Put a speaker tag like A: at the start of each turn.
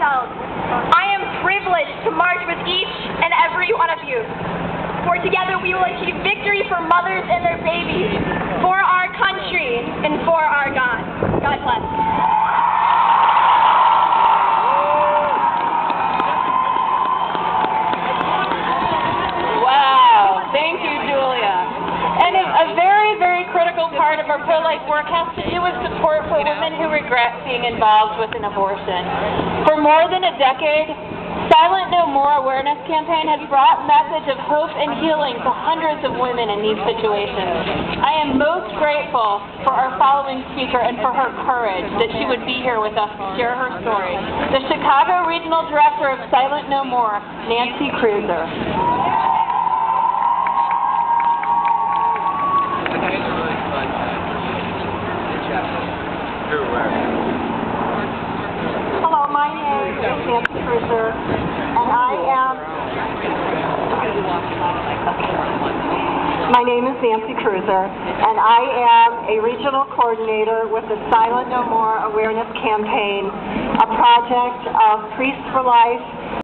A: ourselves. I am privileged to march with each and every one of you. For together we will achieve victory for mothers and their babies, for our country, and for our God. God bless.
B: Wow, thank you, Julia. And a very, very critical part of our pro-life work has to do with support for women who regret being involved with an abortion. For more than a decade, Silent No More Awareness Campaign has brought a message of hope and healing to hundreds of women in these situations. I am most grateful for our following speaker and for her courage that she would be here with us to share her story. The Chicago Regional Director of Silent No More, Nancy Kreuzer.
C: Hello, my name is Nancy Kreuzer, and I am a regional coordinator with the Silent No More Awareness Campaign, a project of Priests for Life